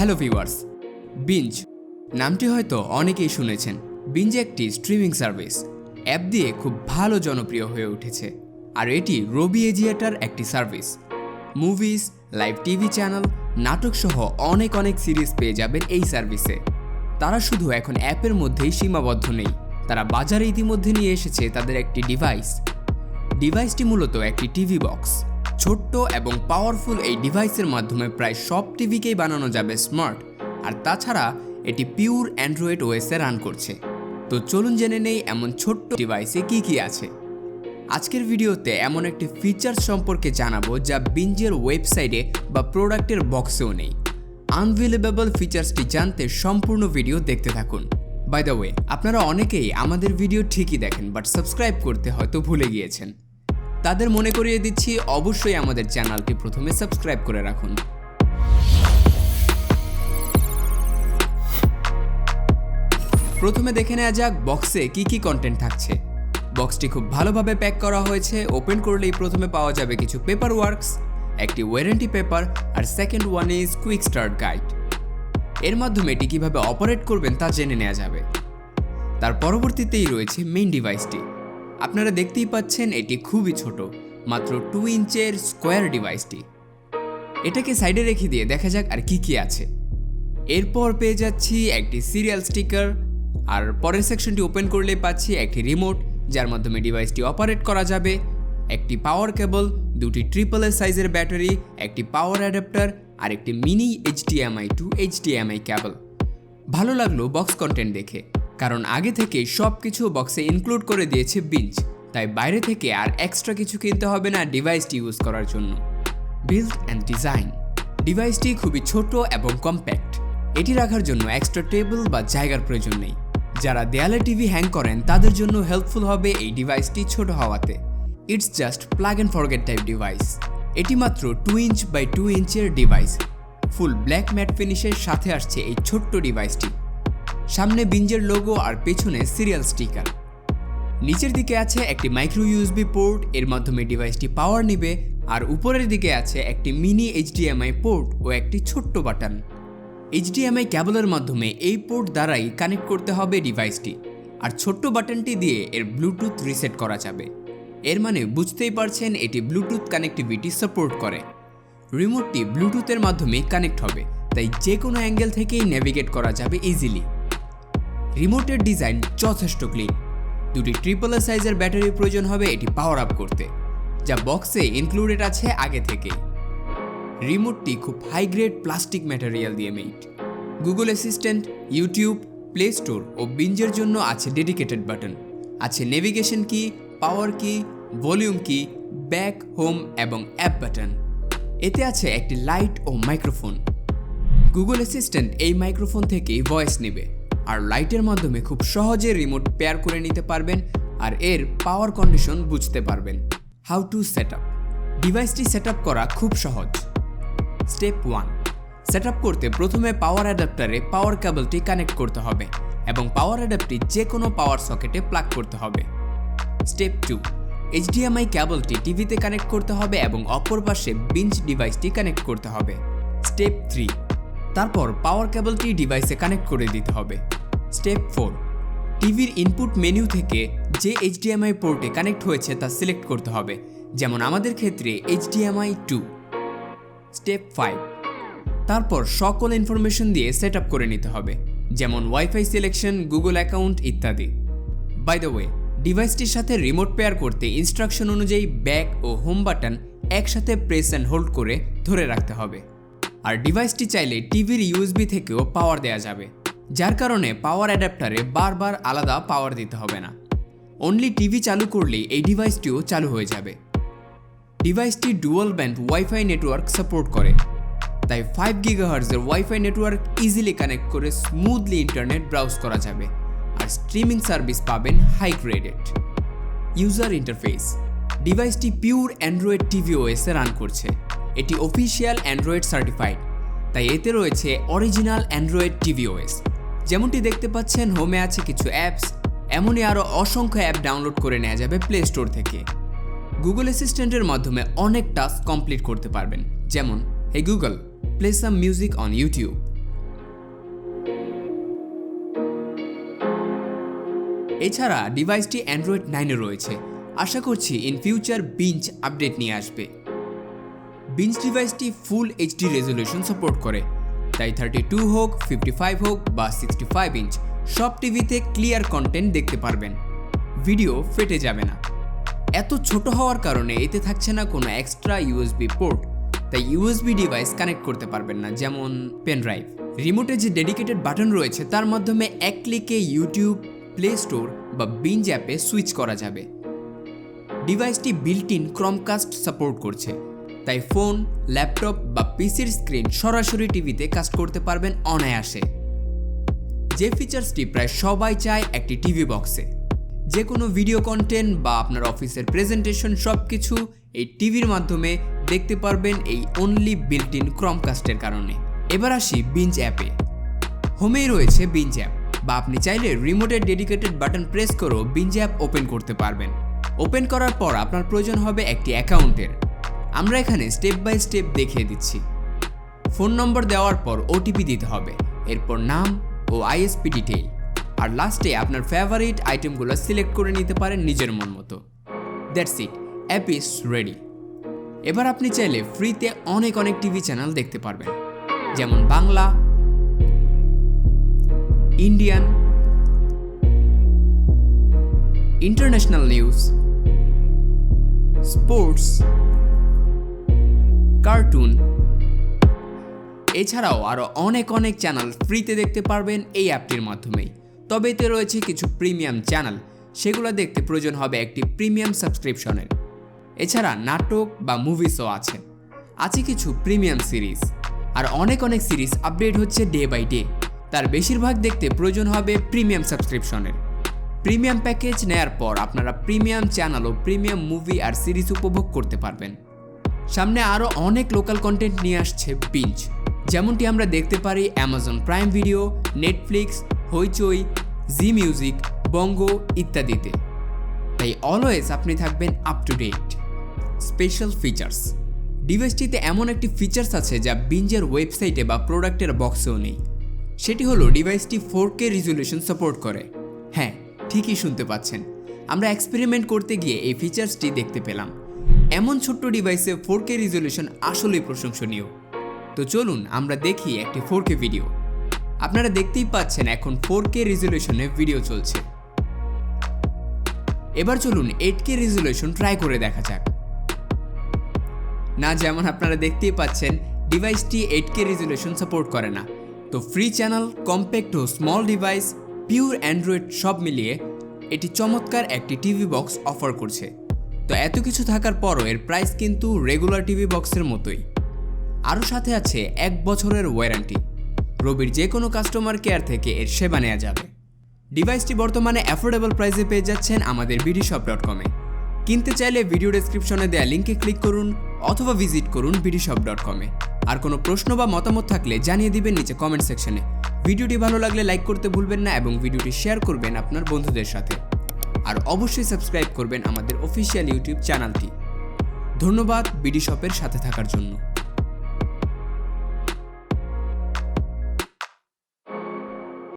Hello viewers, binge নামটি হয়তো অনেকেই শুনেছেন। বিঞ্জ একটি স্ট্রিমিং সার্ভিস অ্যাপ দিয়ে খুব ভালো জনপ্রিয় হয়ে উঠেছে। আর এটি রবি এজিয়েটার একটি service. Movies, live TV channel, নাটক সহ অনেক সিরিজ পেয়ে যাবেন এই সার্ভিসে। তারা শুধু এখন অ্যাপের মধ্যেই সীমাবদ্ধ নেই, তারা বাজারে ইতিমধ্যে নিয়ে এসেছে তাদের একটি ডিভাইসটি মূলত একটি টিভি বক্স। ছোট্ট এবং পাওয়ারফুল এই ডিভাইসের মাধ্যমে প্রায় সব টিভিকেই বানানো যাবে স্মার্ট। আর তাছাড়া এটি পিওর অ্যান্ড্রয়েড ওএসে রান করছে। তো চলুন জেনে নেই এমন ছোট্ট ডিভাইসে কি আছে। আজকের ভিডিওতে এমন একটি ফিচার সম্পর্কে জানাবো যা বিঞ্জের ওয়েবসাইটে বা প্রোডাক্টের বক্সেও নেই। আনবিলিভেবল ফিচার্সটি জানতে সম্পূর্ণ ভিডিও দেখতে থাকুন। বাই দ্য ওয়ে, আপনারা অনেকেই আমাদের ভিডিও ঠিকই দেখেন, বাট সাবস্ক্রাইব করতে হয়তো ভুলে গিয়েছেন। তাদের মনে করিয়ে দিচ্ছি, অবশ্যই আমাদের চ্যানেলটি প্রথমে সাবস্ক্রাইব করে রাখুন। প্রথমে দেখে নেওয়া যাক বক্সে কি কন্টেন্ট থাকছে। বক্সটি খুব ভালোভাবে প্যাক করা হয়েছে। ওপেন করলেই প্রথমে পাওয়া যাবে কিছু পেপার ওয়ার্কস, একটি ওয়ারেন্টি পেপার, আর second one is quick start guide. এর মাধ্যমে এটি কীভাবে অপারেট করবেন তা জেনে নেওয়া যাবে। তার পরবর্তীতেই রয়েছে মেইন ডিভাইসটি। আপনারা দেখতেই পাচ্ছেন এটি খুবই ছোট, মাত্র 2 ইঞ্চের স্কোয়ার ডিভাইসটি। এটাকে সাইডে রেখে দিয়ে দেখা যাক আর কি আছে। এরপর পেয়ে যাচ্ছি একটি সিরিয়াল স্টিকার, আর পরের সেকশনটি ওপেন করলে পাচ্ছি একটি রিমোট যার মাধ্যমে ডিভাইসটি অপারেট করা যাবে, একটি পাওয়ার কেবল, দুটি AAA সাইজের ব্যাটারি, একটি পাওয়ার অ্যাডাপ্টার আর একটি মিনি HDMI টু HDMI কেবল। ভালো লাগলো বক্স কন্টেন্ট দেখে, কারণ আগে থেকে সব কিছু বক্সে ইনক্লুড করে দিয়েছে বিঞ্জ, তাই বাইরে থেকে আর এক্সট্রা কিছু কিনতে হবে না ডিভাইসটি ইউজ করার জন্য। Build and design. ডিভাইসটি খুবই ছোট এবং কম্প্যাক্ট। এটি রাখার জন্য এক্সট্রা টেবিল বা জায়গার প্রয়োজন নেই। যারা দেয়ালে টিভি হ্যাং করেন তাদের জন্য হেল্পফুল হবে এই ডিভাইসটি ছোট হওয়াতে। It's just plug and forget type device. এটি মাত্র 2 ইঞ্চ বাই 2 ইঞ্চের ডিভাইস। ফুল ব্ল্যাক ম্যাট ফিনিশের সাথে আসছে এই ছোট্ট ডিভাইসটি। সামনে বিঞ্জের লোগো আর পেছনে সিরিয়াল স্টিকার। নিচের দিকে আছে একটি মাইক্রো ইউএসবি পোর্ট, এর মাধ্যমে ডিভাইসটি পাওয়ার নেবে। আর উপরের দিকে আছে একটি মিনি HDMI পোর্ট ও একটি ছোট্ট বাটন। HDMI কেবলের মাধ্যমে এই পোর্ট দ্বারাই কানেক্ট করতে হবে ডিভাইসটি, আর ছোট্ট বাটনটি দিয়ে এর ব্লুটুথ রিসেট করা যাবে। এর মানে বুঝতেই পারছেন এটি ব্লুটুথ কানেক্টিভিটি সাপোর্ট করে। রিমোটটি ব্লুটুথের মাধ্যমে কানেক্ট হবে, তাই যে কোনো অ্যাঙ্গেল থেকেই নেভিগেট করা যাবে ইজিলি। রিমোটের ডিজাইন যথেষ্ট ক্লিন। দুটি AAA সাইজের ব্যাটারির প্রয়োজন হবে এটি পাওয়ার আপ করতে, যা বক্সে ইনক্লুডেড আছে আগে থেকেই। রিমোটটি খুব হাই গ্রেড প্লাস্টিক ম্যাটেরিয়াল দিয়ে made. Google assistant, YouTube, Play Store ও বিঞ্জের জন্য আছে ডেডিকেটেড বাটন। আছে নেভিগেশন কি, পাওয়ার কি, ভলিউম কি, ব্যাক, হোম এবং অ্যাপ বাটন। এতে আছে একটি লাইট ও মাইক্রোফোন। গুগল অ্যাসিস্ট্যান্ট এই মাইক্রোফোন থেকেই ভয়েস নেবে, আর লাইটের মাধ্যমে খুব সহজে রিমোট পেয়ার করে নিতে পারবেন আর এর পাওয়ার কন্ডিশন বুঝতে পারবেন। How to set up. ডিভাইসটি সেট আপ করা খুব সহজ। স্টেপ 1, সেট আপ করতে প্রথমে পাওয়ার অ্যাডাপ্টারে পাওয়ার কেবলটি কানেক্ট করতে হবে এবং পাওয়ার অ্যাডাপ্টটি যে কোনো পাওয়ার সকেটে প্লাগ করতে হবে। স্টেপ 2, HDMI কেবলটি টিভিতে কানেক্ট করতে হবে এবং অপর পাশে বিঞ্জ ডিভাইসটি কানেক্ট করতে হবে। স্টেপ 3, তারপর পাওয়ার কেবলটি ডিভাইসে কানেক্ট করে দিতে হবে। স্টেপ 4, টিভির ইনপুট মেনু থেকে যে HDMI পোর্টে কানেক্ট হয়েছে তা সিলেক্ট করতে হবে, যেমন আমাদের ক্ষেত্রে HDMI 2। স্টেপ 5, তারপর সকল ইনফরমেশন দিয়ে সেট আপ করে নিতে হবে, যেমন ওয়াইফাই সিলেকশন, গুগল অ্যাকাউন্ট ইত্যাদি। বাই দ্য ওয়ে, ডিভাইসটির সাথে রিমোট পেয়ার করতে ইনস্ট্রাকশন অনুযায়ী ব্যাক ও হোম বাটন একসাথে প্রেস অ্যান্ড হোল্ড করে ধরে রাখতে হবে। আর ডিভাইসটি চাইলে টিভির ইউএসবি থেকেও পাওয়ার দেওয়া যাবে, যার কারণে পাওয়ার অ্যাডাপ্টারে বারবার আলাদা পাওয়ার দিতে হবে না। অনলি টিভি চালু করলেই এই ডিভাইসটিও চালু হয়ে যাবে। ডিভাইসটি dual band wifi network support করে, তাই 5 GHz এর ওয়াইফাই নেটওয়ার্ক ইজিলি কানেক্ট করে স্মুথলি ইন্টারনেট ব্রাউজ করা যাবে, আর স্ট্রিমিং সার্ভিস পাবেন হাই গ্রেডেড। User interface. ডিভাইসটি পিওর অ্যান্ড্রয়েড টিভি ওএসে রান করছে। এটি অফিসিয়াল অ্যান্ড্রয়েড সার্টিফাইড, তাই এতে রয়েছে অরিজিনাল অ্যান্ড্রয়েড টিভি ওএস। যেমনটি দেখতে পাচ্ছেন, হোমে আছে কিছু অ্যাপস, এমনই আরও অসংখ্য অ্যাপ ডাউনলোড করে নেওয়া যাবে প্লে স্টোর থেকে। গুগল অ্যাসিস্ট্যান্টের মাধ্যমে অনেক টাস্ক কমপ্লিট করতে পারবেন, যেমন hey Google, play some music on YouTube, এছাড়া ডিভাইসটি অ্যান্ড্রয়েড 9-এ রয়েছে। আশা করছি ইন ফিউচার বিঞ্চ আপডেট নিয়ে আসবে। বিঞ্চ ডিভাইসটি ফুল এইচডি রেজলিউশন সাপোর্ট করে, তাই 32 হোক, 55 হোক বা 65 ইঞ্চ সব টিভিতে ক্লিয়ার কন্টেন্ট দেখতে পারবেন। ভিডিও ফেটে যাবে না। এত ছোট হওয়ার কারণে এতে থাকছে না কোনো এক্সট্রা ইউএসবি পোর্ট, তাই ইউএসবি ডিভাইস কানেক্ট করতে পারবেন না, যেমন পেন ড্রাইভ। রিমোটে যে ডেডিকেটেড বাটন রয়েছে তার মাধ্যমে এক ক্লিকে ইউটিউব, প্লে স্টোর বা বিঞ্জ অ্যাপে সুইচ করা যাবে। ডিভাইসটি বিল্ট ইন ক্রমকাস্ট সাপোর্ট করছে, তাই ফোন, ল্যাপটপ বা পিসির স্ক্রিন সরাসরি টিভিতে কাস্ট করতে পারবেন অনায়াসে। যে ফিচার্সটি প্রায় সবাই চায় একটি টিভি বক্সে। যে কোনো ভিডিও কন্টেন্ট বা আপনার অফিসের প্রেজেন্টেশন সব কিছু এই টিভির মাধ্যমে দেখতে পারবেন এই অনলি বিল্ট ইন ক্রমকাস্টের কারণে। এবার আসি বিঞ্জ অ্যাপে। হোমেই রয়েছে বিঞ্জ অ্যাপ, বা আপনি চাইলে রিমোটের ডেডিকেটেড বাটন প্রেস করেও বিঞ্জ অ্যাপ ওপেন করতে পারবেন। ওপেন করার পর আপনার প্রয়োজন হবে একটি অ্যাকাউন্টের। আমরা এখানে স্টেপ বাই স্টেপ দেখিয়ে দিচ্ছি। ফোন নম্বর দেওয়ার পর ওটিপি দিতে হবে, এরপর নাম ও আইএসপি ডিটেইল, আর লাস্টে আপনার ফেভারিট আইটেমগুলো সিলেক্ট করে নিতে পারেন নিজের মন মতো। That's it, app is ready. এবার আপনি চাইলে ফ্রিতে অনেক টিভি চ্যানেল দেখতে পারবেন, যেমন Bangla, Indian, international news, sports, cartoon, এছাড়াও আরও অনেক চ্যানেল ফ্রিতে দেখতে পারবেন এই অ্যাপটির মাধ্যমেই। তবে এতে রয়েছে কিছু প্রিমিয়াম চ্যানেল, সেগুলো দেখতে প্রয়োজন হবে একটি প্রিমিয়াম সাবস্ক্রিপশনের। এছাড়া নাটক বা মুভিসও আছে কিছু প্রিমিয়াম সিরিজ, আর অনেক সিরিজ আপডেট হচ্ছে ডে বাই ডে। তার বেশিরভাগ দেখতে প্রয়োজন হবে প্রিমিয়াম সাবস্ক্রিপশনের। প্রিমিয়াম প্যাকেজ নেয়ার পর আপনারা প্রিমিয়াম চ্যানেল ও প্রিমিয়াম মুভি আর সিরিজ উপভোগ করতে পারবেন। সামনে আরও অনেক লোকাল কন্টেন্ট নিয়ে আসছে বিঞ্চ, যেমনটি আমরা দেখতে পারি অ্যামাজন প্রাইম ভিডিও, নেটফ্লিক্স, হইচই, জি মিউজিক, বঙ্গো ইত্যাদিতে। তাই অলওয়েজ আপনি থাকবেন up to date. Special features. ডিভাইসটিতে এমন একটি ফিচার্স আছে যা বিঞ্জের ওয়েবসাইটে বা প্রোডাক্টের বক্সেও নেই। সেটি হলো ডিভাইসটি 4K রেজলিউশন সাপোর্ট করে। হ্যাঁ, ঠিকই শুনতে পাচ্ছেন, আমরা এক্সপেরিমেন্ট করতে গিয়ে এই ফিচার্সটি দেখতে পেলাম। এমন ছোট্ট ডিভাইসে 4K রেজলিউশন আসলেই প্রশংসনীয়। তো চলুন আমরা দেখি একটি 4K ভিডিও। আপনারা দেখতেই পাচ্ছেন এখন 4K রেজলিউশনে ভিডিও চলছে। এবার চলুন 8K রেজলিউশন ট্রাই করে দেখা যাক। না, যেমন আপনারা দেখতেই পাচ্ছেন ডিভাইসটি 8K রেজলিউশন সাপোর্ট করে না। তো ফ্রি চ্যানেল, কম্প্যাক্ট ও স্মল ডিভাইস, পিওর অ্যান্ড্রয়েড সব মিলিয়ে এটি চমৎকার একটি টিভি বক্স অফার করছে। তো এত কিছু থাকার পরও এর প্রাইস কিন্তু রেগুলার টিভি বক্সের মতোই। আরও সাথে আছে 1 বছরের ওয়ারেন্টি। রবির যে কোনো কাস্টমার কেয়ার থেকে এর সেবা নেওয়া যাবে। ডিভাইসটি বর্তমানে অ্যাফোর্ডেবল প্রাইসে পেয়ে যাচ্ছেন আমাদের bdshop.com-এ। কিনতে চাইলে ভিডিও ডেসক্রিপশনে দেওয়া লিঙ্কে ক্লিক করুন অথবা ভিজিট করুন bdshop.com-এ। আর কোনো প্রশ্ন বা মতামত থাকলে জানিয়ে দিবেন নিচে কমেন্ট সেকশনে। ভিডিওটি ভালো লাগলে লাইক করতে ভুলবেন না এবং ভিডিওটি শেয়ার করবেন আপনার বন্ধুদের সাথে। আর অবশ্যই সাবস্ক্রাইব করবেন আমাদের অফিসিয়াল ইউটিউব চ্যানেলটি। ধন্যবাদ বিডি শপের সাথে থাকার জন্য।